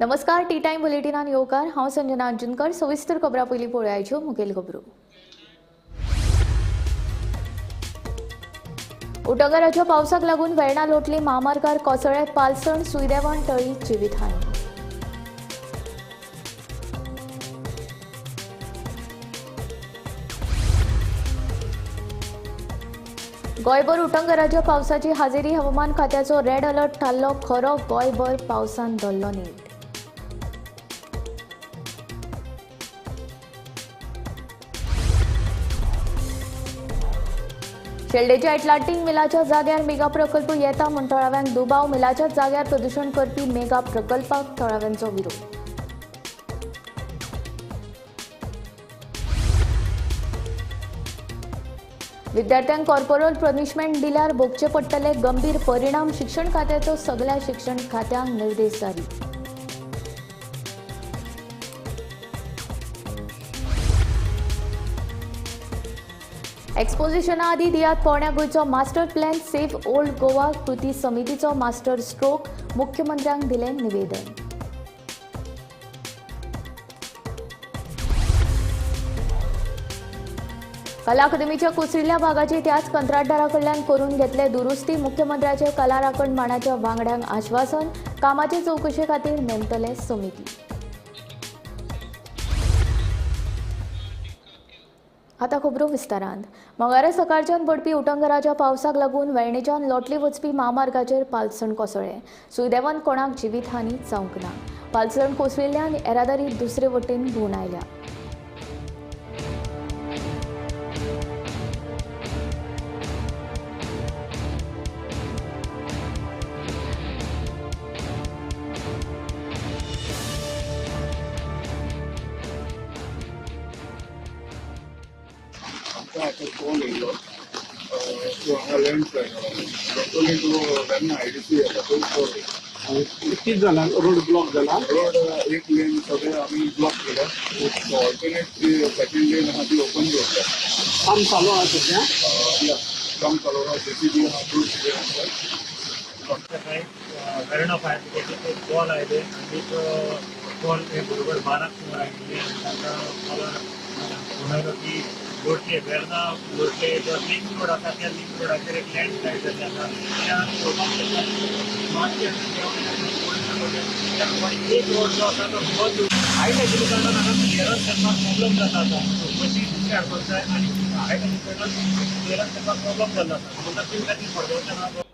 नमस्कार T time बुलेटिनान येवकार हांव संजना अंजुनकर सविस्तर खबरां पयलीं पळोवयाच्यो मुखेल खबरो। उटंगराच्या पावसाक लागून वेर्णा लोटली महामार्गार कोसळ्ळे पालसण सुयदेवण तळी जिवीतहानी। गोंयभर उटंगराच्या पावसाची हाजेरी हवामान खात्याचो रेड अलर्ट थारलो खरो गोंयभर पावसान धरलो नेट। शेल्डेच्या एटलांटीक मिलाच्या जाग्यार मेगा प्रकल्प येता म्हूण थळाव्यांक दुबाव मिलाच्या जाग्यार प्रदूषण करपी मेगा प्रकल्पाक थळाव्यांचो विरोध। विद्यार्थ्यांक कॉर्पोरल पनिशमेंट दिल्यार भोगचे पडटले गंभीर परिणाम शिक्षण खात्याचो सगळ्या शिक्षण खात्यांक निर्देश जारी। एक्सपोजिशना आदी दियात पोरण्या गोंयचो master plan safe old Goa कृती समितीचो मास्टर स्ट्रोक मुख्यमंत्र्यांक दिलें निवेदन। कला अकादमीच्या कुसरिल्ल्या भागाची त्याच कंत्राटदारा कडल्यान करून घेतले दुरुस्ती मुख्यमंत्र्याचे कला राखण मांडाच्या वांगड्यांक आश्वासन कामाचे चौकशे खातीर नेमतले समिती। आता खबरो विस्तारांत मंगळारा सकाळच्यान पडपी उटंगराच्या पावसाक लागून वेर्णेच्यान लोटली वचपी महामार्गाचेर पालसण कोसळ्ळें। सुदैवान कोणाक जिवीतहानी जावंक ना। पालसण कोसळिल्ल्यान येरादारी दुसरे वटेन घुंवण आयल्या। आता कॉल येयलो तो हांगा लँडस्लायड लोकली तो वेर्ना आयडीसी येता तो कॉल किती जाला रोड ब्लॉक जाला रोड एक लेन सगळे आम्ही ब्लॉक केला ऑल्टरनेट सेकंड लेन आहा ती ओपन करता काम चालू आहा सध्या काम चालू आहा जेसीबी आहा टूल आसा काही वेर्ना फायर ब्रिगेडचे कॉल आयले आनी कॉल हे बरोबर 12 सुमार आयिल्ले आनी तांकां कॉल की लोटले वेर्ना लोटले जो लिंक रोड आसा त्या लिंक रोडाचेर एक लँडस्लायड जाल्लें आसा त्या एक रोड जो आसा तो बंद हायट आशिल्ल्या कारणान हांगा क्लियरन्स करपाक प्रॉब्लम जाता आतां मशीन दुसरें हाडपाक जाय आनी हायट आशिल्ल्या कारणान क्लियरन्स करपाक प्रॉब्लम जाल्लो आसा म्हणून तातूंत खातीर फर्दर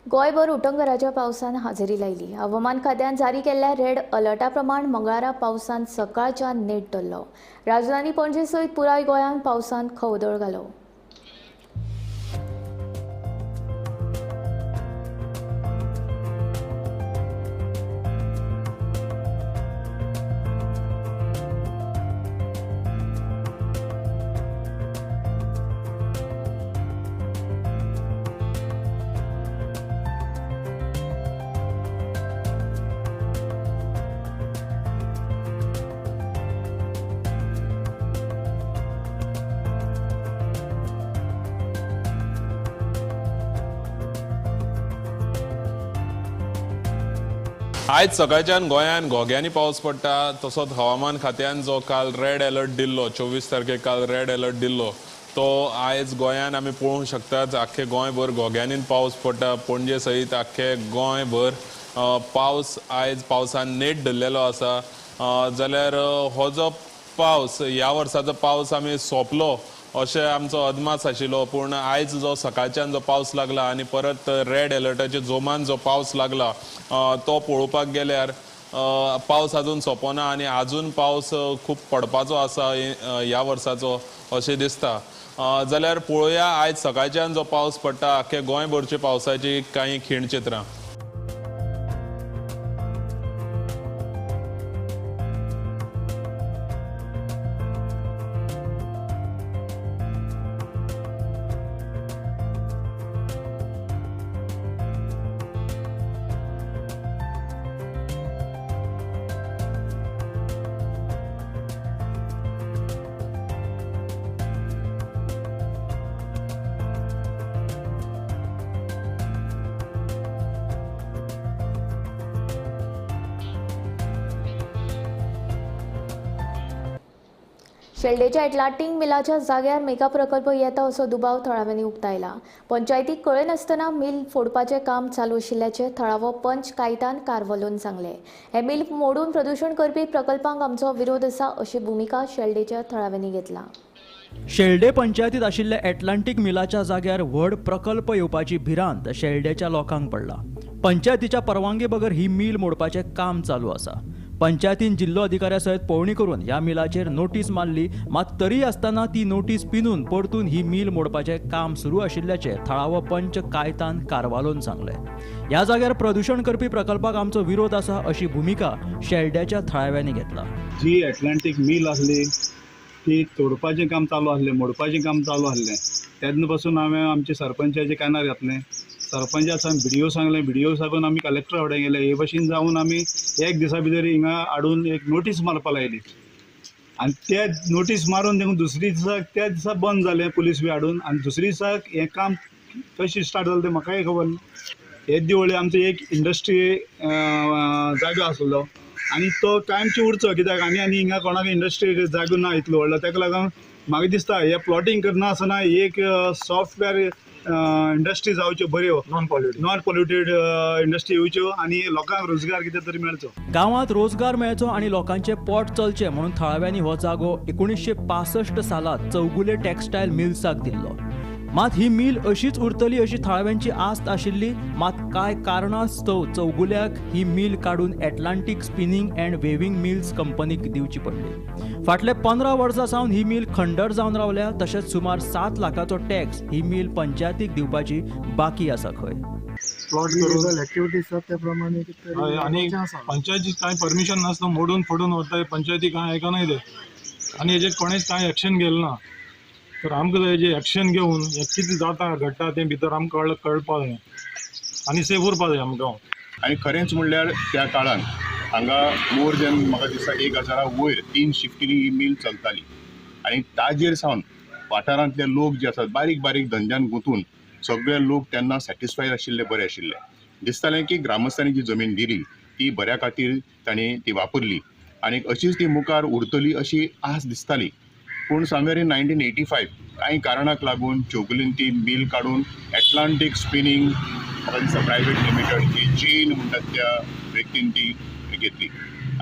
गोंयभर उटंगराच्या पावसान हाजेरी लायली। हवामान खात्यान जारी केल्ल्या रेड अलर्टा प्रमाण मंगळारा पावसान सकाळच्यान नेट धरलो। राजधानी पणजे सयत पुराय गोंयान पावसान खवदळ घालो। आयज सकाळच्यान गोंयान घोग्यांनी पावस पडटा तसोच हवामान खात्यान जो काल रेड अलर्ट दिल्लो 24 तारखेक काल रेड अलर्ट दिल्लो तो आयज गोंयान आमी पळोवंक शकतात। आख्खे गोंयभर घोग्यांनी पावस पडटा। पणजे सयत आख्खे गोंयभर पावस आयज पावसान नेट धरलेलो आसा। जाल्यार हो जो पावस ह्या वर्साचो पावस आमी सोंपलो अशें आमचो अदमास आशिल्लो, पूण आयज जो सकाळच्यान जो पावस लागला आनी परत रेड अलर्टाच्या जोमान जो पावस लागला तो पळोवपाक गेल्यार पावस अजून सोंपना आनी अजून पावस खूब पडपाचो आसा ह्या वर्साचो अशें दिसता। जाल्यार पळोवया आयज सकाळच्यान जो पावस पडटा आख्खे गोंयभरचे पावसाची कांय खीण चित्रां। शेल्डेच्या एटलांटीक मिलाच्या जाग्यार मेगा प्रकल्प येता असो दुबाव थळाव्यांनी उक्तायला. पंचायतीक कळय नासतना मिल फोडपाचें काम चालू आशिल्ल्याचें थळावो पंच कायतान कारवालोन सांगलें. हे मिल मोडून प्रदूशण करपी प्रकल्पांक आमचो विरोध आसा अशी भुमिका शेल्डेच्या थळाव्यांनी घेतला. शेल्डे पंचायतीत आशिल्ल्या एटलांटीक मिलाच्या जाग्यार व्हड प्रकल्प येवपाची भिरांत शेल्डेच्या लोकांक पडला. पंचायतीच्या परवानगी बगर ही मिल मोडपाचें काम चालू आसा. पंचायतीन जिल्लो अधिकाऱ्या सयत पळोवणी करून ह्या मिलाचेर नोटीस मारली, मात तरी आसतना ती नोटीस पिनून परतून ही मिल मोडपाचें काम सुरू आशिल्ल्याचें थळावो पंच कायतान कारवालोन सांगलें. ह्या जाग्यार प्रदूशण करपी प्रकल्पाक आमचो विरोध आसा अशी भुमिका शेल्ड्याच्या थळाव्यांनी घेतला. जी एटलांटीक मिल आसली ती तोडपाचें काम चालू आसलें, मोडपाचें काम चालू आसलें. तेन्ना पासून हांवें आमचे सरपंचाचे कानार घातलें. सरपंचाक BDO सांगलें, BDO साकून आमी कलेक्टरा कडेन गेले. हे भाशेन जावन आमी एक दिसा भितर हिंगा हाडून एक नोटीस मारपा लायली आनी ते नोटीस मारून देखून दुसरे दिसाक त्या दिसा बंद जालें पुलीस बी हाडून. आनी दुसरे दिसाक हें काम कशें स्टार्ट जालें तें म्हाकाय खबर ना. हे दिवळी आमचो एक इंडस्ट्री जागो आसलो आनी तो कायमची उरचो, कित्याक आनी हिंगा कोणाक इंडस्ट्री जागो ना इतलो व्हडलो. ताका लागून म्हाका दिसता हे प्लॉटिंग करना आसतना एक सॉफ्टवेअर इंडस्ट्री जावच्यो बऱ्यो, नॉन पॉल्युटेड इंडस्ट्री येवच्यो आनी लोकांक रोजगार कितें तरी मेळचो. गांवांत रोजगार मेळचो आनी लोकांचें पोट चलचें म्हणून थळाव्यांनी हो जागो 1965 सालांत चौगुले टॅक्सटायल मिल्साक दिल्लो. मात ही मिल अशीच उरतली अशी थळाव्यांची आस्त आशिल्ली, मात कांय कारणास्तव चौगुल्याक ही मिल काडून Atlantic spinning and waving mills कंपनीक दिवची पडली. फाटले 15 वर्सां सावन ही मिल खंडर जावन रावल्या. तशेंच सुमार 7 लाखाचो टॅक्स ही मिल पंचायतीक दिवपाची बाकी आसा खंय. प्लॉट करून हय, आनी पंचायतीक कांय परमिशन नासता, मोडून फोडून व्हरता. पंचायती कांय आयकनाय ते आनी हेजेर कोणेच कांय एक्शन घेतलें ना. तर आमकां हेजेर एक्शन घेवन हें कितें जाता घडटा तें भितर आमकां कळपाक जाय आनी सेफ उरपाक जाय आमकां. आनी खरेंच म्हणल्यार त्या काळान हांगा मोर देन म्हाका दिसता 1000 वयर 3 शिफ्टींनी ही मिल चलताली. आनी ताजेर सावन वाठारांतले लोक जे आसात बारीक बारीक धंद्यान गुंतून सगळे लोक तेन्ना सॅटिस्फायड आशिल्ले, बरे आशिल्ले. दिसतालें की ग्रामस्थांनी जी जमीन दिली ती बऱ्या खातीर तांणी ती वापरली आनी अशीच ती मुखार उरतली अशी आस दिसताली. पूण समवेर इन 1985 कांय कारणाक लागून चौगुलीन ती मिल काडून एटलांटीक स्पिनिंग म्हाका दिसता प्रायवेट लिमिटेड जी जीन म्हणटात त्या व्यक्तीन ती घेतली.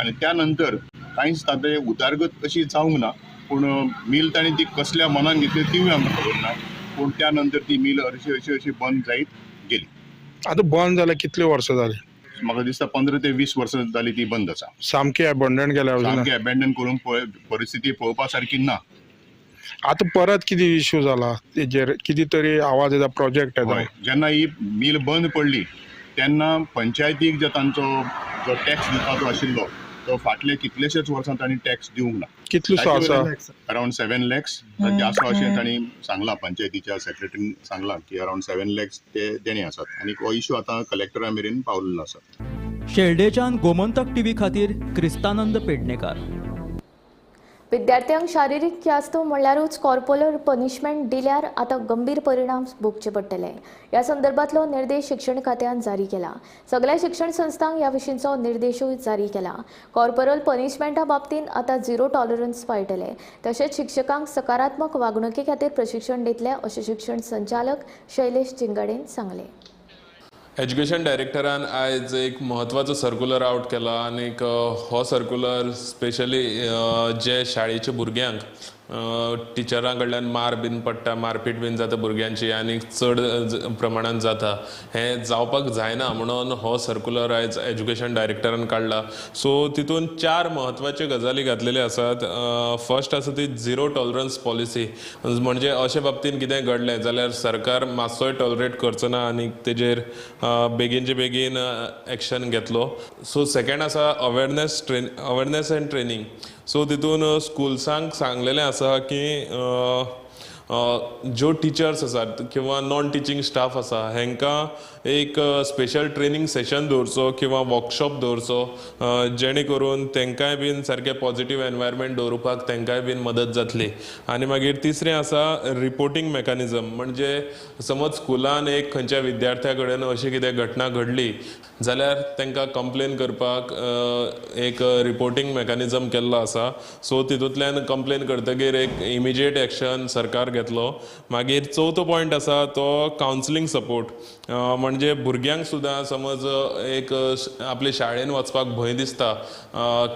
आनी त्या नंतर कांयच ताचें उदारगत अशी जावंक ना. पूण मिल ताणें ती कसल्या मनान घेतली तीवूय आमकां खबर ना. पूण त्या नंतर ती मिल अशी बंद जायत गेली. आतां बंद जाल्यार कितले वर्सां जाली? म्हाका दिसता 15 ते 20 वर्सां जाली ती बंद आसा. सामकी अबंडन केल्या सामकी अबॅन्डन करून परिस्थिती पळोवपा सारकी ना. आतां परत कितें इश्यू जाला तेजेर कितें तरी आवाज येता, प्रोजेक्ट येता? जेन्ना ही मिल बंद पडली तेन्ना पंचायतीक जो तांचो जो टॅक्स दिवपाचो आशिल्लो तो फाटले कितलेशेच वर्सां तांणी टॅक्स दिवंक ना. कितलोसो आसा? अरावंड 7 lakhs जास्त अशें तांणी सांगलां. पंचायतीच्या सेक्रेटरीन सांगलां की अरावंड 7 lakhs ते देणे आसात आनी हो इश्यू आतां कलेक्टरा मेरेन पावलेलो आसा. शेल्डेच्यान गोमंतक टीव्ही खातीर क्रिस्तानंद पेडणेकार. विद्यार्थ्यांक शारिरीक ख्यास्त म्हणल्यारूच कॉर्पोरल पनिशमेंट दिल्यार आतां गंभीर परिणाम भोगचे पडटले. ह्या संदर्भातलो निर्देश शिक्षण खात्यान जारी केला. सगळ्या शिक्षण संस्थांक ह्या विशींचो निर्देशूय जारी केला. कॉर्पोरल पनिशमेंटा बाबतींत आतां 0 टॉलरन्स पाळटले. तशेंच शिक्षकांक सकारात्मक वागणुके खातीर प्रशिक्षण दितले अशें शिक्षण संचालक शैलेश चिंगाडेन सांगलें. एज्युकेशन डायरेक्टरान आयज एक म्हत्वाचो सर्क्युलर आउट केला आनी हो सर्क्युलर स्पेशली जे शाळेच्या भुरग्यांक टिचरां कडल्यान मार बीन पडटा, मारपीट बीन जाता भुरग्यांची आनी चड प्रमाणान जाता, हें जावपाक जायना म्हणून हो सर्क्युलर आयज एज्युकेशन डायरेक्टरान काडला. सो तितून 4 म्हत्वाच्यो गजाली घातलेले आसात. फर्स्ट आसा ती 0 टॉलरन्स पॉलिसी, म्हणजे अशे बाबतींत कितें घडलें जाल्यार सरकार मातसोय टॉलरेट करचो ना आनी तेजेर बेगीनचे बेगीन एक्शन घेतलो. सो सेकंड आसा अवेरनेस एंड ट्रेनिंग. सो तितून स्कुल्सांक सांगलेलें आसा की ज्यो टिचर्स आसात किंवा नॉन टिचींग स्टाफ आसा हेंकां एक स्पेशल ट्रेनिंग सेशन दवरचो किंवा वर्कशॉप दवरचो जेणे करून तांकांय बीन सारकें पॉझिटिव्ह एनवायरमेंट दवरपाक तांकांय बीन मदत जातली. आनी मागीर तिसरें आसा रिपोर्टिंग मेकॅनिझम. म्हणजे समज स्कुलान एक खंयच्या विद्यार्थ्या कडेन अशी कितें घटना घडली जाल्यार तांकां कंप्लेन करपाक एक रिपोर्टिंग मेकॅनिझम केल्लो आसा. सो तितूंतल्यान कंप्लेन करतकीर एक इमिजिएट एक्शन सरकार घेतलो. मागीर चवथो पॉयंट आसा तो कावन्सिलींग सपोर्ट. म्हणजे भुरग्यांक सुद्दां समज एक आपले शाळेन वचपाक भंय दिसता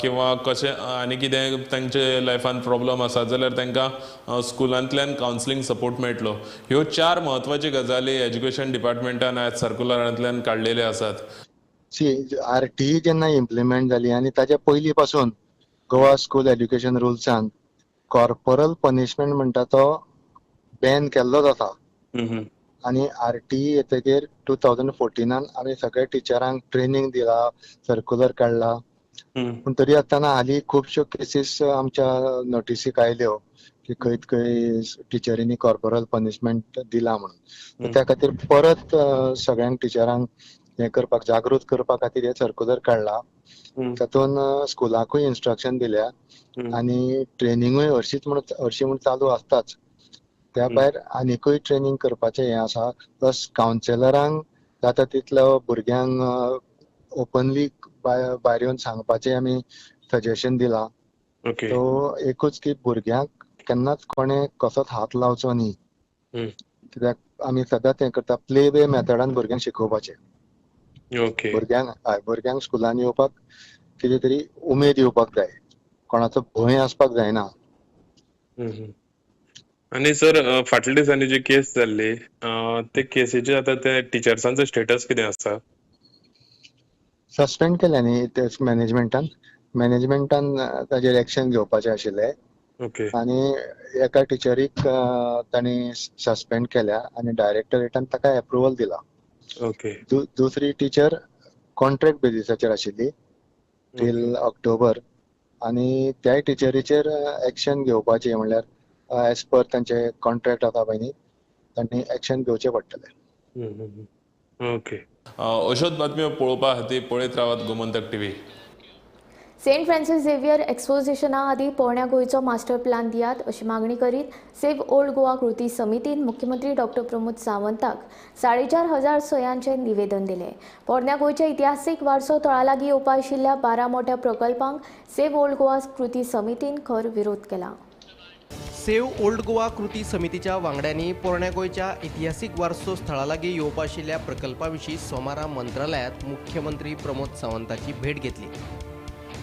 किंवा कशें आनी कितें तांचे लायफान प्रॉब्लम आसा जाल्यार तांकां स्कुलांतल्यान कावन्सिलींग सपोर्ट मेळटलो. ह्यो 4 म्हत्वाच्यो गजाली एज्युकेशन डिपार्टमेंटान आयज सर्कुलरांतल्यान काडलेले आसात. RTE जेन्ना इम्प्लिमेंट जाली आनी ताच्या पयलीं पासून गोवा स्कूल एज्युकेशन रुल्सान कॉर्पोरल पनिशमेंट म्हणटा तो बॅन केल्लोच आसा. आनी RTE येतकीर 2014 आमी सगळ्या टिचरांक ट्रेनिंग दिला, सर्क्युलर काडला. पूण तरी आसतना हालीं खुबश्यो केसीस आमच्या नोटिसीक आयल्यो की खंय टिचरींनी कॉर्पोरल पनिशमेंट दिला म्हणून. त्या खातीर परत सगळ्यांक टिचरांक हे करपाक जागृत करपा खातीर हे सर्क्युलर काडला. तातूंत स्कुलांकूय इन्स्ट्रक्शन दिल्या आनी ट्रेनिंगूय हरशीं म्हणून चालू आसताच. त्या भायर आनीकूय ट्रेनिंग करपाचें हें आसा. प्लस कावन्सिलरांक जाता तितलो भुरग्यांक ओपनली भायर येवन सांगपाचें आमी सजेशन दिलां. तो एकूच की भुरग्यांक केन्नाच कोणें कसोच हात लावचो न्ही. कित्याक आमी सदांच हें करता प्ले वे मेथडान भुरग्यांक शिकोवपाचें. भुरग्यांक स्कुलान येवपाक कितें तरी उमेद येवपाक जाय, कोणाचो भंय आसपाक जायना. आनी सर फाटल्या दिसांनी जी केस जाल्ली ते केसीचे आतां ते टिचर्सांचो स्टेटस कितें आसा? सस्पेंड केल्या न्ही ते मॅनेजमेंटान ताजेर एक्शन घेवपाचें आशिल्लें. आनी एका टिचरीक तांणी सस्पेंड केल्या आनी डायरेक्टरेटान ताका एप्रुवल दिला. दुसरी टिचर कॉन्ट्रॅक्ट बेजिसाचेर आशिल्ली टील ऑक्टोबर आनी त्याय टिचरीचेर एक्शन घेवपाची म्हणल्यार एज पर तांचे कॉन्ट्रॅक्ट आसा पळय न्ही तांणी एक्शन घेवचें पडटलें. अश्योच बातम्यो पळोवपा खातीर पळयत रावात Gomantak TV. Saint Francis Xavier एक्सपोजिशना आदी पोरण्या गोंयचो मास्टर प्लॅन दियात अशी मागणी करीत सेव्ह ओल्ड गोवा कृती समितीन मुख्यमंत्री डॉक्टर प्रमोद सावंताक 4,500 सयांचें निवेदन दिलें. पोरण्या गोंयच्या इतिहासीक वारसो तळा लागीं येवपा आशिल्ल्या 12 मोठ्या प्रकल्पांक सेव्ह ओल्ड गोवा कृती समितीन खर विरोध केला. सेव्ह ओल्ड गोवा कृती समितीच्या वांगड्यांनी पोरण्या गोंयच्या इतिहासीक वारसो स्थळा लागीं येवपा आशिल्ल्या प्रकल्पाविशीं सोमारा मंत्रालयात मुख्यमंत्री प्रमोद सावंताची भेट घेतली.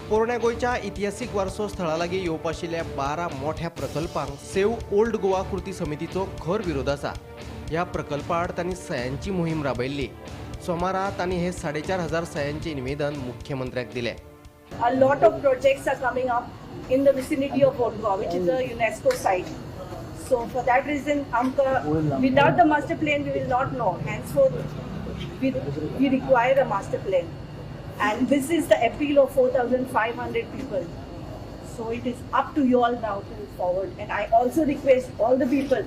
पोरण्या गोंयच्या इतिहासीक वारसो स्थळा लागीं येवपा आशिल्ल्या 12 मोठ्या प्रकल्पांक सेव्ह ओल्ड गोवा कृती समितीचो खर विरोध आसा. ह्या प्रकल्पा आड तांणी सयांची मोहीम राबयल्ली. सोमारा तांणी हे 4,500 सयांचे निवेदन मुख्यमंत्र्याक दिलें. A lot of projects are coming up in the vicinity of Old Goa, which is a UNESCO site. So for that reason, without the master plan, we will not know. Henceforth, we require a master plan. And this is the appeal of 4,500 people. So it is up to you all now to move forward. And I also request all the people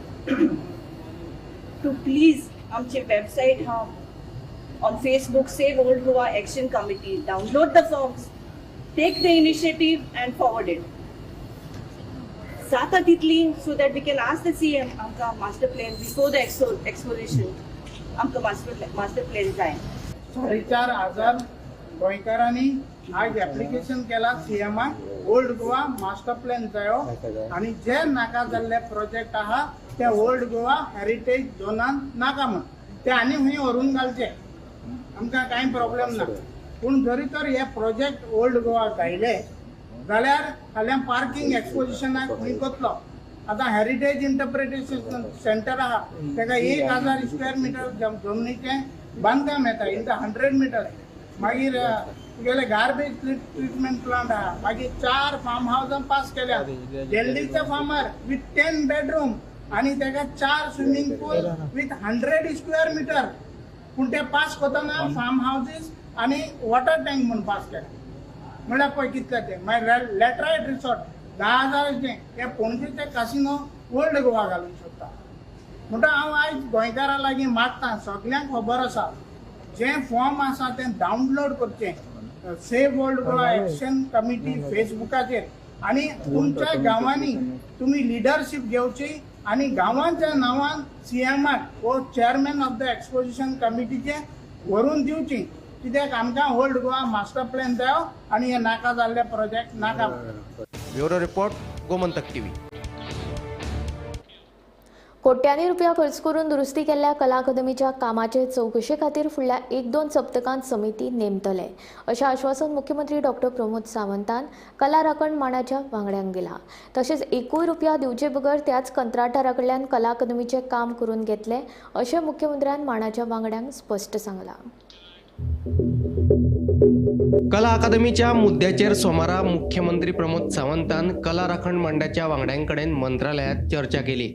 to please amche website on Facebook, Save Old Goa Action Committee. Download the forms, take the initiative and forward it. Sata titli, so that we can ask the CM amka master plan before the exposition. Amka master plan जाय. 4,500 गोंयकारांनी आज application केला सीएमाक old Goa master plan जायो आनी जे नाका जाल्ले project आहा ते ओल्ड गोवा हेरिटेज झोनान नाका म्हण ते आनी खंय व्हरून घालचे आमकां कांय प्रॉब्लेम ना. पूण जरी तर हे प्रोजेक्ट ओल्ड गोवा जायले जाल्यार फाल्यां पार्किंग एक्सपोजिशनाक खंय करतलो. आतां हेरिटेज इंटरप्रिटेशन सेंटर आहा ताका 1,000 स्क्वेअर मिटर जमनीचें बांदकाम येता इन द 100 मिटर. मागीर तुगेले गार्बेज ट्रीटमेंट प्लांट आहा. मागीर 4 फार्म हावजां पास केल्या दिल्लीचे फार्मर विथ 10 बेडरूम आनी ताका 4 swimming pool with 100 square meter. पूण ते पास करतना फार्म हावजीस आनी वॉटर टँक म्हणून पास केले. म्हळ्यार पळय कितले ते. मागीर लॅटरायट रिसॉर्ट 10,000 हे पणजेचे कासिनो ओल्ड गोवा घालूंक शकता. म्हणटा हांव आयज गोंयकारां लागीं मागता, सगळ्यांक खबर आसा जे फॉर्म आसा ते डावनलोड करचे save old Goa action committee फेसबुकाचेर आणि तुमच्या गावांनी तुम्ही लिडरशिप घेवची आणि गावांच्या नावान सीएमाक वो चेअरमॅन ऑफ द एक्सपोजिशन कमिटीचे व्हरून दिवची कित्याक आमकां ओल्ड गोवा मास्टर प्लॅन द्याव आणि हे नाका जाल्ले प्रोजेक्ट नाका. Bureau report Gomantak TV. कोट्यांनी रुपया खर्च करून दुरुस्ती केल्ल्या कला अकादमीच्या कामाचे चौकशे खातीर फुडल्या 1-2 सप्तकांत समिती नेमतले अशें आश्वासन मुख्यमंत्री डॉक्टर प्रमोद सावंतान कला राखण मांडाच्या वांगड्यांक दिलां. तशेंच एकूय रुपया दिवचे बगर त्याच कंत्राटदारा कडल्यान कला अकादमीचें काम करून घेतले अशें मुख्यमंत्र्यान मांडाच्या वांगड्यांक स्पश्ट सांगलां. कला अकादमीच्या मुद्द्याचेर सोमारा मुख्यमंत्री प्रमोद सावंतान कला राखण मंडळाच्या वांगड्यांकडेन मंत्रालयात चर्चा केली.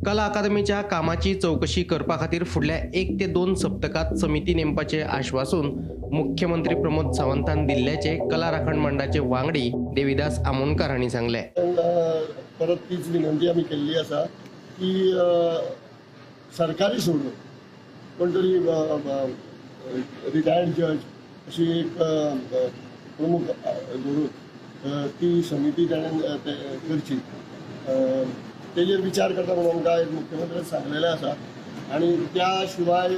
कला अकादमीच्या कामाची चौकशी करपा खातीर फुडल्या 1 ते 2 सप्तकात समिती नेमपाचे आश्वासन मुख्यमंत्री प्रमोद सावंतान दिल्ल्याचे कला राखण मंडळाचे वांगडी देविदास आमोणकार हांणी सांगले. परत तीच विनंती आम्ही केल्ली आसा की सरकारी सोडून कोण तरी रिटायर्ड जज अशी एक प्रमुख धरून ती समिती ताणें करची तेजेर विचार करता म्हणून आमकां मुख्यमंत्र्यान सांगलेलें आसा. आणि त्या शिवाय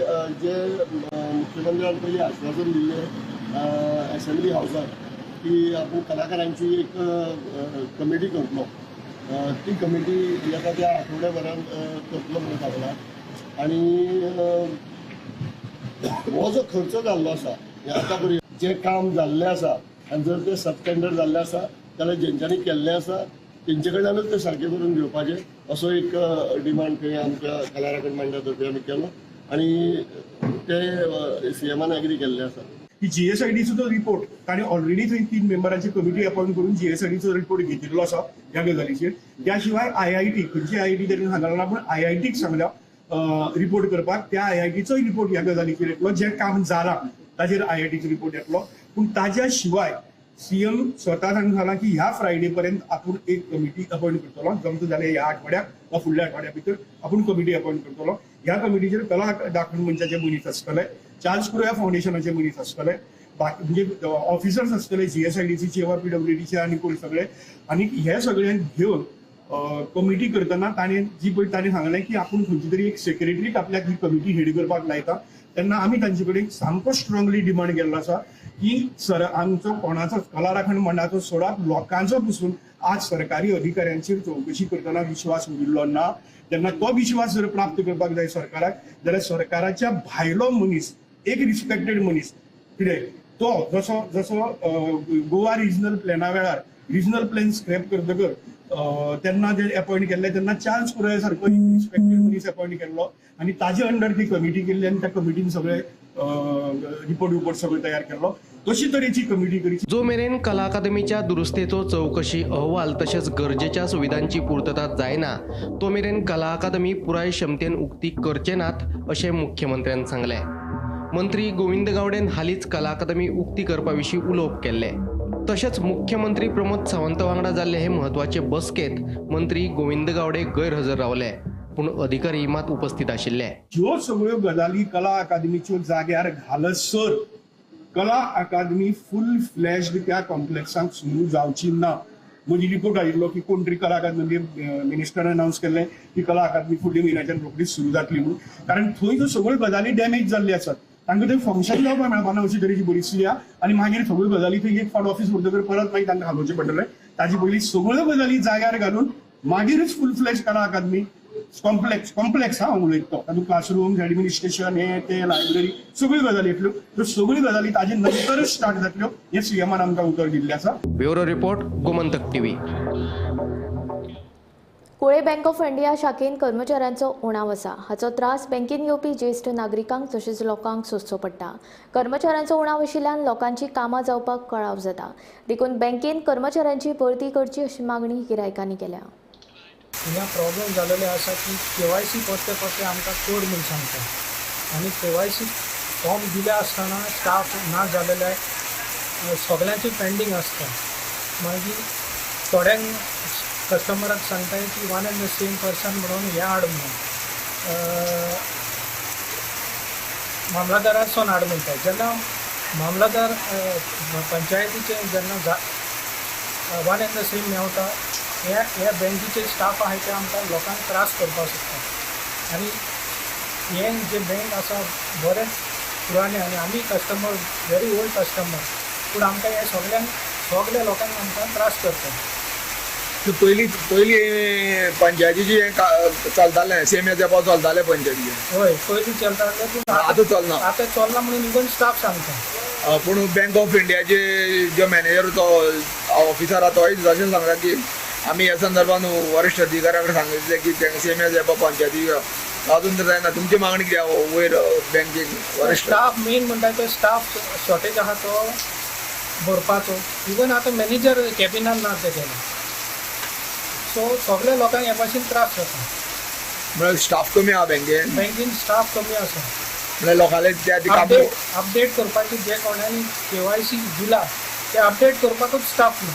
जे मुख्यमंत्र्यान पयलीं आश्वासन दिल्लें असेंब्ली हावसार की आपूण कलाकारांची एक कमिटी करतलो, ती कमिटी येता त्या आठवड्याभरान करतलो म्हणून सांगला. आणि हो जो खर्च जाल्लो आसा आतां पर्यंत जें काम जाल्लें आसा आनी जर तें सबटेंडर जाल्लें आसा जाल्यार जेंच्यांनी केल्लें आसा तेंचे कडल्यानूच ते सारकें करून घेवपाचें असो एक डिमांड थंय आमच्या कला राखण मंडळा तर्फे आमी केलो आणि ते सीएमान एग्री केल्ले आसा. की जीएसआयडीचो जो रिपोर्ट ताणें ऑलरेडी थंय 3 मेंबरांची कमिटी अपॉइंट करून जीएसआयडीचो रिपोर्ट घेतिल्लो आसा ह्या गजालीचेर. त्या शिवाय आयआयटी खंयची आयआयटी ताणें सांगलें ना, पूण आयआयटीक सांगल्या रिपोर्ट करपाक. त्या आयआयटीचोय रिपोर्ट ह्या गजालीचेर येतलो. जें काम जालां ताचेर आयआयटीचो रिपोर्ट येतलो. पूण ताच्या शिवाय सीएम स्वता सांगला की ह्या फ्रायडे पर्यंत आपूण एक कमिटी अपॉइंट करतलो. जमता जाल्यार ह्या आठवड्याक वा फुडल्या आठवड्या भितर आपूण कमिटी अपॉइंट करतलो. ह्या कमिटीचेर कला राखण मंचाचे मनीस आसतले, चार्ल्स कुरिया फाउंडेशनाचे मनीस आसतले, म्हणजे ऑफिसर्स आसतले जीएसआयडीसीचे वा पीडब्ल्यूडीचे आनी कोण सगळे. आनी हे सगळ्यांक घेवन कमिटी करतना ताणें सांगलें की आपूण खंयची तरी एक सेक्रेटरीक आपल्याक ही कमिटी हेड करपाक लायता. तेन्ना आमी तांचे कडेन सामको स्ट्रॉंगली डिमांड केल्लो आसा की आमचो कोणाचो कला राखण मंडळाचो सोडात लोकांचो पसून आज सरकारी अधिकाऱ्यांचेर चौकशी करतना विश्वास उरिल्लो ना. तेन्ना तो विश्वास जर प्राप्त करपाक जाय सरकाराक जाल्यार सरकाराच्या भायलो मनीस, एक रिस्पेक्टेड मनीस, कितें तो जसो गोवा रिजनल प्लॅना वेळार रिजनल प्लॅन स्क्रॅप करतकर तेन्ना जे अपॉइंट केल्ले तेन्ना चार्ल्स कुरिया सारको रिस्पेक्टेड मनीस अपॉइंट केल्लो आणि ताजे अंडर ती कमिटी केल्ली आणि त्या कमिटीन सगळे रिपोर्ट सगळं तयार केलो. तशी तरेची कमिटी करीची. जो मेरेन कला अकादमीच्या दुरुस्तेचो चौकशी अहवाल तशेंच गरजेच्या सुविधांची पूर्तता जायना तो मेरेन कला अकादमी पुराय क्षमतेन उक्ती करचे नात अशें मुख्यमंत्र्यान सांगलें. मंत्री गोविंद गावडेन हालींच कला अकादमी उक्ती करपा विशीं उलोवप केल्ले. तशेंच मुख्यमंत्री प्रमोद सावंत वांगडा जाल्ले हे म्हत्वाचे बसकेत मंत्री गोविंद गावडे गैरहजर रावले, पूण अधिकारी मात उपस्थित आशिल्ले. ह्यो सगळ्यो गजाली कला अकादमीच्यो जाग्यार घालसर कला अकादमी फुल फ्लॅश्ड त्या कॉम्प्लेक्सांत सुरू जावची ना. म्हजी रिपोर्ट आयिल्लो की कोण तरी कला अकादमी मिनिस्टरान अनावन्स केल्लें की कला अकादमी फुडल्या म्हयन्याच्यान रोखडीच सुरू जातली म्हणून. कारण थंय ज्यो सगळ्यो गजाली डॅमेज जाल्ली आसात तांकां थंय फंक्शन जावपाक मेळपाना अशी तरेची परिस्थिती आहा. आनी मागीर सगळ्यो गजाली थंय एक फावट ऑफिस उरतकर परत मागीर तांकां हालोवचें पडटलें. ताजे पयलीं सगळ्यो गजाली जाग्यार घालून मागीरच फुल फ्लॅश कला अकादमी कॉम्प्लेक्स हा उलयता तातूंत क्लासरूम्स, एडमिनिस्ट्रेशन, हे ते लायब्ररी सगळ्यो गजाली येतल्यो. त्यो सगळ्यो गजाली ताजे नंतरच स्टार्ट जातल्यो हे सीएमान आमकां उतर दिल्लें आसा. Bureau report Gomantak TV. Kule bank of India शाखेन कर्मचाऱ्यांचो उणाव आसा. हाचो त्रास बँकेन येवपी ज्येश्ठ नागरिकांक तशेंच लोकांक सोंसचो पडटा. कर्मचाऱ्यांचो उणाव आशिल्ल्यान लोकांची कामां जावपाक कळाव जाता. देखून बँकेन कर्मचाऱ्यांची भरती करची अशी मागणी गिरायकांनी केल्या. हिंगा प्रॉब्लेम जालेले आसा की केवायसी करते आमकां कोड म्हूण सांगता आनी केवायसी फॉर्म दिले आसतना स्टाफ ना जालेले सगळ्यांचे पेंडींग आसता. मागीर थोड्यांक कस्टमराक सांगता की one end the same person म्हणून हे हाड म्हणून मामलादाराचो हाड म्हणटा जेन्ना मामलादार पंचायतीचे जेन्ना वन एंड द सेम मेळटा ह्या बँकेचे स्टाफ आहे ते आमकां लोकांक त्रास करपाक सोदता आनी हे जे बँक आसा बरें पुराणे आनी आमी कस्टमर व्हेरी ओल्ड कस्टमर पूण आमकां हे सगळ्या लोकांक आमकां त्रास करता. पयलीं पंचायतीची चलतालें सेम एपाव चलतालें पंचायतीचें. हय पयलीं चलतालें पूण आतां चलना. आतां चलना म्हणून इवन स्टाफ सांगता. पूण बँक ऑफ इंडियाचे जो मॅनेजर तो ऑफिसर आहा तोय तशें सांगता की आमी ह्या संदर्भान वरिश्ठ अधिकाऱ्या कडेन सांगितलें की सेम एपाव पंचायती अजून तर जायना. तुमची मागणी कितें वयर बँकेक वरिश्ठ स्टाफ मेन म्हणटा तो स्टाफ शॉर्टेज आहा तो भरपाचो. इवन आतां मॅनेजर कॅबिनान ना तेगेले. सो सगळ्या लोकांक हे भाशेन त्रास जाता. म्हळ्यार स्टाफ कमी आहा बँकेन स्टाफ कमी आसा. म्हळ्यार लोकांले अपडेट करपाची जे कोणांनी KYC दिला ते अपडेट करपाकूच स्टाफ ना.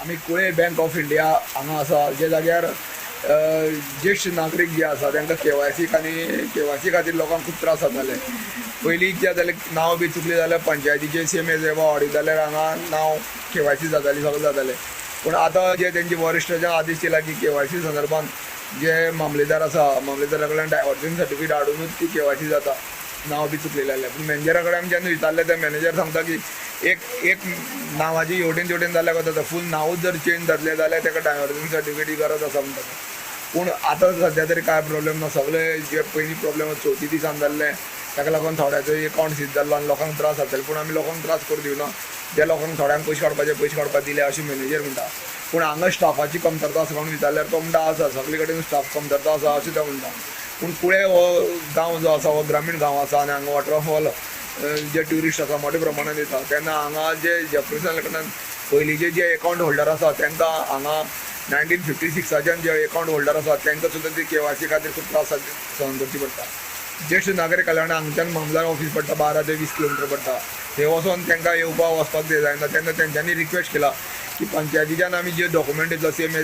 आमी कुळे बँक ऑफ इंडिया हांगा आसा जे जाग्यार ज्येश्ठ नागरीक जे आसा तांकां KYC खातीर लोकांक खूब त्रास जाताले. पयलीं कितें जातालें नांव बी चुकलें जाल्यार पंचायतीचे सेम एवा ऑडिट जाल्यार हांगा नांव KYC जाताली सगळें जातालें. पूण आतां जे तेंचे वरिश्ठांचे आदेश दिला की KYC संदर्भान जे मामलेदार आसा मामलेदारा कडल्यान डायव्हर्जन सर्टिफिकेट हाडूनच ती KYC जाता नांव बी चुकलेलें जाल्यार. पूण मॅनेजरा कडेन आमी जेन्ना विचारलें ते मॅनेजर सांगता की एक नांवाची हेवटेन तेवटेन जाल्यार जाता फूल नांवूच जर चेंज जातलें जाल्यार ताका डायव्हर्जन सर्टिफिकेटी गरज आसा म्हणटा. पूण आतां सद्या तरी कांय प्रॉब्लेम ना. सगळे जे पयलीं प्रॉब्लेम 34 दिसान जाल्ले ताका लागून थोड्याचो अकावंट सीज जाल्लो आनी लोकांक त्रास जाताले. पूण आमी लोकांक त्रास करूं दिवना. ज्या लोकांक थोड्यांक पयशे काडपाक दिले अशें मॅनेजर म्हणटा. पूण हांगा स्टाफाची कमतरता आसा म्हणून विचारल्यार तो म्हणटा आसा सगळे कडेन स्टाफ कमतरता आसा अशें तो म्हणटा. पूण कुळे हो गांव जो आसा हो ग्रामीण गांव आसा आनी हांगा वॉटरफॉल जे ट्युरिस्ट आसा मोठ्या प्रमाणान येता तेन्ना हांगा जे जेफ्रिसन कडल्यान पयलींचे जे अकावंट होल्डर आसा तांकां हांगा 1956च्यान जे अकावंट होल्डर आसा तांकां सुद्दां ती KYC खातीर खूब त्रास सहन करची पडटा. ज्येश्ठ नागरीक कल्याण हांगच्यान मामदार ऑफीस पडटा 12 ते 20 किलोमिटर पडटा. थंय वचोन तांकां येवपाक वचपाक जायना. तेन्ना तेंच्यांनी रिक्वेस्ट केला की पंचायतीच्यान आमी जे डॉक्युमेंट दितलो सेम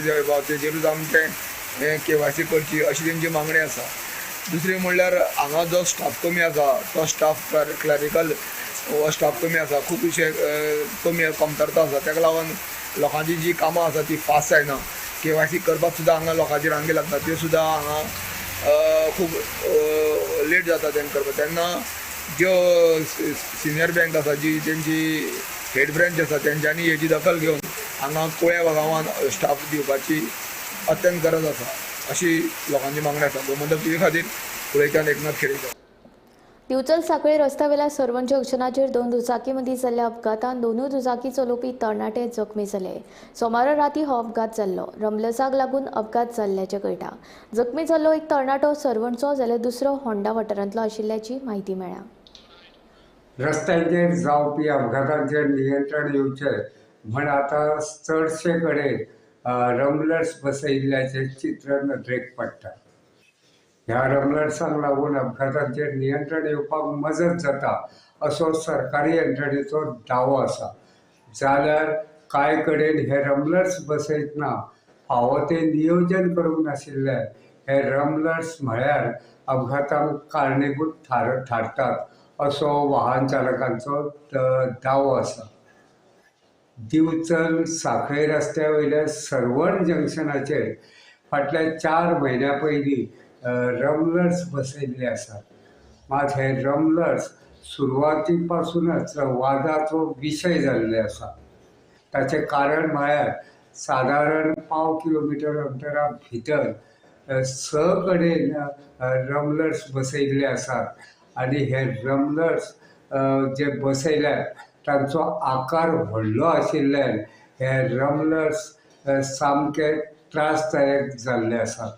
तेजेरूच आमी तें KYC करची अशी तेंची मागणी आसा. दुसरी म्हणल्यार हांगा जो स्टाफ कमी आसा तो स्टाफ क्लॅरिकल हो स्टाफ कमी आसा. खूब कमी कमतरता आसा. ताका लागून लोकांची जी कामां आसा ती फास्ट जायना. KYC करपाक सुद्दां हांगा लोकांची रांगी लागता त्यो सुद्दां हांगा खूब लेट जाता तेंकां करपाक. तेन्ना ज्यो सिनियर बँक आसा जी तेंची हेड ब्रँच आसा तेंच्यांनी हेची दखल घेवन हांगा कुळ्या गांवांत स्टाफ दिवपाची अत्यंत गरज आसा अशी लोकांची मागणी आसा. गोमंतक TV खातीर कुळेच्यान एकनाथ खेडेकर. दिवचल सांखळी रस्त्या वेल्या सर्वन जंक्शनाचेर 2 दुचाकी मदीं जाल्ल्या अपघातांत 2 दुचाकी चलोवपी तरणाटे जखमी जाले. सोमारा राती हो अपघात जाल्लो. रमलसाक लागून अपघात जाल्ल्याचें कळटा. जखमी जाल्लो एक तरणाटो सर्वणचो जाल्यार दुसरो होंडा वाठारांतलो आशिल्ल्याची म्हायती मेळ्ळा. रस्त्यांचेर जावपी अपघातांचेर नियंत्रण येवचें म्हण आतां चडशे कडेन रमलर्स बसयिल्ल्याचें चित्र नदरेक पडटा. ह्या रमलर्सांक लागून अपघातांचेर नियंत्रण येवपाक मजत जाता असो सरकारी यंत्रणेचो दावो आसा. जाल्यार कांय कडेन हे रमलर्स बसयतना फावो तें नियोजन करूंक नाशिल्ल्यान हे रमलर्स म्हळ्यार अपघातांक कारणीभूत थारतात असो वाहन चालकांचो दावो आसा. दिवचल सांखळी रस्त्या वयल्या सर्वण जंक्शनाचेर फाटल्या 4 म्हयन्यां पयलीं रमलर्स बसयल्ले आसात. मात हे रमलर्स सुरवाती पासूनच वादाचो विशय जाल्ले आसा. ताचें कारण म्हळ्यार सादारण 5 किलोमिटर अंतरा भितर 6 कडेन रमलर्स बसयल्ले आसात आनी हे रमलर्स जे बसयल्यात तांचो आकार व्हडलो आशिल्ल्यान हे रमलर्स सामके त्रासदायक जाल्ले आसात.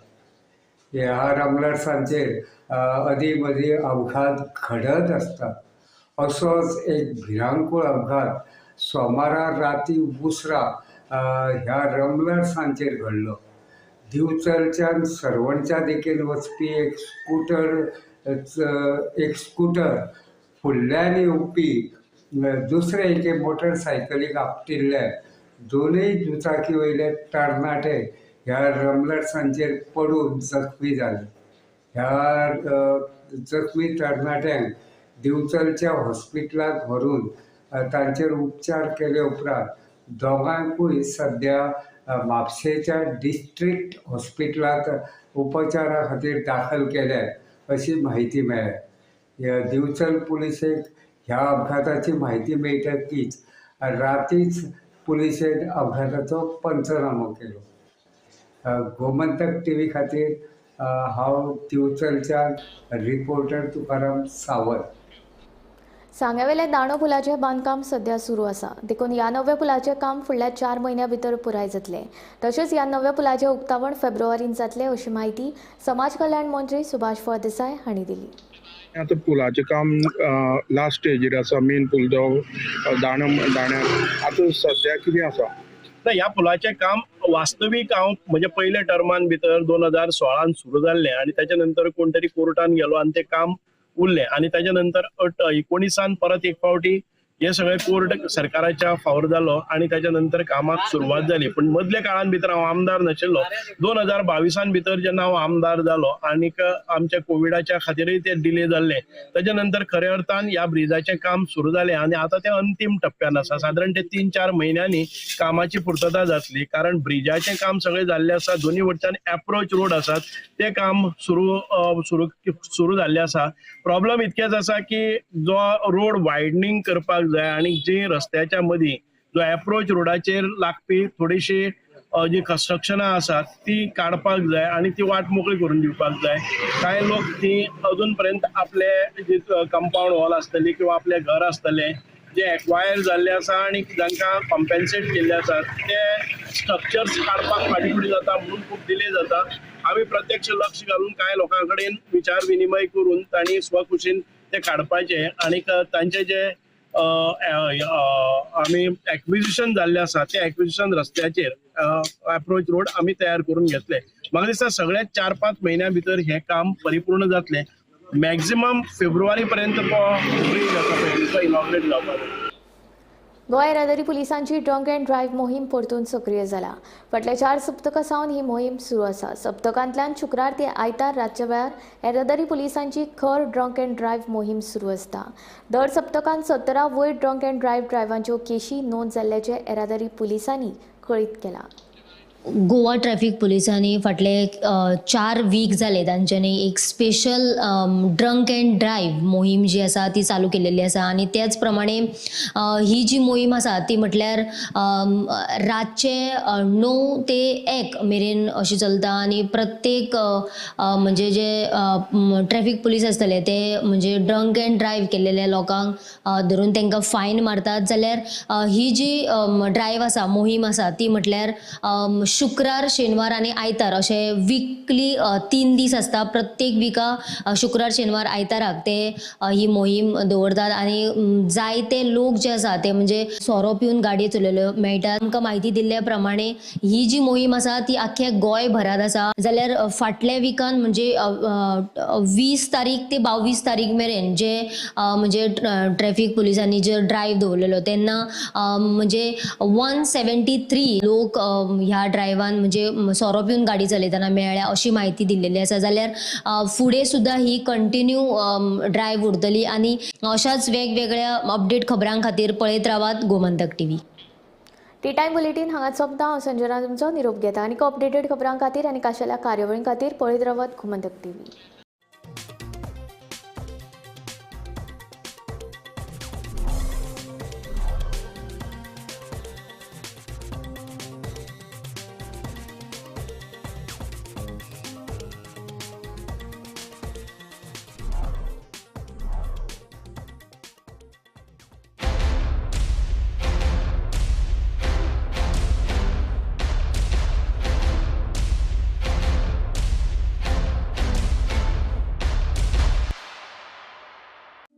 ह्या रमलर्सांचेर अदीं मदीं अपघात घडत आसतात. असोच एक भिरांकूळ अपघात सोमारा राती उसरा ह्या रमलर्सांचेर घडलो. दिवचलच्यान सर्वणच्या दिकेन वचपी एक स्कूटर फुडल्यान येवपी दुसरे एके मोटरसायकलीक आपटिल्ल्यान दोनूय दुचाकी वयले तरणाटे ह्या रमलर्सांचेर पडून जखमी जाले. ह्या जखमी तरणाट्यांक दिवचलच्या हॉस्पिटलात व्हरून तांचेर उपचार केले उपरांत दोगांकूय सध्या म्हापशेच्या डिस्ट्रिक्ट हॉस्पिटलात उपचारा खातीर दाखल केल्या अशी माहिती मेळ्ळ्या. दिवचल पुलिसेक ह्या अपघाताची माहिती मेळटकीच रातीच पुलिसेन अपघाताचो पंचनामो केलो. गोमंतक टीव्ही खातीर हांव दिवचलच्यान रिपोर्टर तुकाराम सावंत. सांग्यावेले दाणो पुलाचें बांदकाम सध्या सुरू आसा. देखून ह्या नव्या पुलाचें काम फुडल्या 4 म्हयन्यां भितर पुराय जातलें. तशेंच ह्या नव्या पुलाचें उक्तावण फेब्रुवारींत जातलें अशी माहिती समाज कल्याण मंत्री सुभाष फळदेसाय हांणी दिली. आता पुलाचें काम लास्ट स्टेजीर आसा. मेन पूल जो दाण्यार आता सध्या कितें आसा? ह्या पुलाचें काम वास्तवीक हांव म्हणजे पयल्या टर्मान भितर 2016 सुरू जाल्लें आनी ताच्या नंतर कोण तरी कोर्टान गेलो आनी तें काम उरलें आनी ताच्या नंतर 19 परत एक फावटी हे सगळे कोर्ट सरकाराच्या फावर जालो आनी ताच्या नंतर कामाक सुरवात जाली. पण मदल्या काळान भितर हांव आमदार नाशिल्लो. 2022 भितर जेन्ना हांव आमदार जालो आनीक आमच्या कोविडाच्या खातीरय ते डिले जाल्ले. ताच्या नंतर खऱ्या अर्थान ह्या ब्रिजाचें काम सुरू जालें आनी आतां तें अंतीम टप्प्यान आसा. सादारण ते 3-4 म्हयन्यांनी कामाची पुर्तता जातली, कारण ब्रिजाचें काम सगळें जाल्लें आसा. दोनी वटच्यान एप्रोच रोड आसात ते काम सुरू जाल्लें आसा. प्रॉब्लम इतकेच आसा की जो रोड वायडनींग करपाक जाय आनी जी रस्त्याच्या मदीं जो एप्रोच रोडाचेर लागपी थोडीशी जी कन्स्ट्रक्शनां आसात ती काडपाक जाय आनी ती वाट मोकळी करून दिवपाक जाय. कांय लोक ती अजून पर्यंत आपले जी कंपाऊंड वॉल आसतली किंवा आपले घर आसतले जे एक्वायर जाल्ले आसा आनी जांकां कॉम्पेन्सेट केल्ले आसात ते स्ट्रक्चर्स काडपाक फाटीं फुडें जाता म्हणून खूब डिले जाता. आमी प्रत्यक्ष लक्ष घालून कांय लोकां कडेन विचार विनिमय करून तांणी स्वखुशीन ते काडपाचे आनीक तांचे जे आमी एक्विजिशन जाल्लें आसा ते एक्विजिशन रस्त्याचेर एप्रोच रोड आमी तयार करून घेतले. म्हाका दिसता सगळे 4-5 म्हयन्यां भितर हें काम परिपूर्ण जातलें. मॅक्झिमम फेब्रुवारी पर्यंत ब्रिज इनॉग्रेट जावपाक. गोंय येरादारी पुलिसांची ड्रंक अँड ड्रायव्ह मोहीम परतून सक्रिय जाला. फाटल्या 4 सप्तकां सावन ही मोहीम सुरू आसा. सप्तकांतल्यान शुक्रार ते आयतार रातच्या वेळार येरादारी पुलिसांची खर ड्रंक अँड ड्रायव्ह मोहीम सुरू आसता. दर सप्तकांत 17 वयर ड्रंक अँड ड्रायव्ह ड्रायव्हांच्यो केशी नोंद जाल्ल्याचे येरादारी पुलिसांनी कळीत केला. गोवा ट्रॅफिक पुलिसांनी फाटले 4 वीक जाले तांच्यांनी एक स्पेशल ड्रंक अँड ड्रायव्ह मोहीम जी आसा ती चालू केलेली आसा आनी त्याच प्रमाणे ही जी मोहीम आसा ती म्हटल्यार रातचे 9 ते 1 मेरेन अशी चलता आनी प्रत्येक म्हणजे जे ट्रॅफिक पुलीस आसतले ते म्हणजे ड्रंक अँड ड्रायव्ह केलेल्या लोकांक धरून तांकां फायन मारतात. जाल्यार ही जी ड्रायव्ह आसा मोहीम आसा ती म्हटल्यार शुक्रार शेनवार आनी आयतार अशे वीकली 3 दीस आसता. प्रत्येक विका शुक्रार शेनवार आयताराक ते ही मोहीम दवरतात आनी जायते लोक जे आसा ते म्हणजे सोरो पिवन गाडयो चलयल्यो मेळटात. आमकां म्हायती दिल्ल्या प्रमाणे ही जी मोहीम आसा ती आख्या गोंयभरात आसा. जाल्यार फाटल्या विकान म्हणजे 20 तारीख ते 22 तारीख मेरेन जे म्हणजे ट्रॅफिक पुलिसांनी जे ड्रायव्ह दवरलेलो तेन्ना म्हणजे 173 लोक ह्या ड्रायव्हान म्हणजे सोरो पिवन गाडी चलयतना मेळ्ळ्या अशी माहिती दिल्लेली आसा. जाल्यार फुडें सुद्दां ही कंटिन्यू ड्रायव्ह उरतली आनी अशाच वेगवेगळ्या अपडेट खबरां खातीर पळयत रावात Gomantak TV. T time bulletin हांगा सोंपता. हांव संजना तुमचो निरोप घेता आनी अपडेटेड खबरां खातीर आनी खाशेल्या कार्यावळीं खातीर पळयत रावात गोमंतक टीव्ही.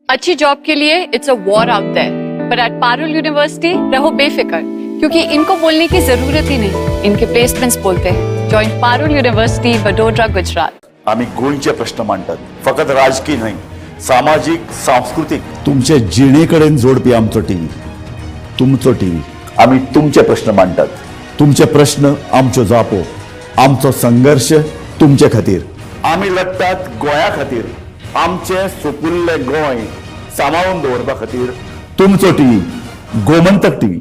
अच्छी जॉब के लिए it's a war out there, पर एट पारुल यूनिवर्सिटी रहो बेफिक्र, क्योंकि इनको बोलने की जरूरत ही नहीं, इनके प्लेसमेंट्स बोलते हैं. Join Parul university Vadodara Gujarat. आम्ही गोंयचे प्रश्न मांडतात, फकत राजकीय नाही, सामाजिक सांस्कृतिक. तुमचे जिणेकडेन जोडपी आमचो टीव्ही, तुमचो टीव्ही. आम्ही तुमचे प्रश्न मांडतात. तुमचे प्रश्न आमच्यो जापो, आमचो संघर्ष तुमचे खातीर. आम्ही लढतात गोंया खातीर. आमचे सोपुल्ले गोंय सांबाळून दवरपा खातीर तुमचो टीव्ही गोमंतक टीव्ही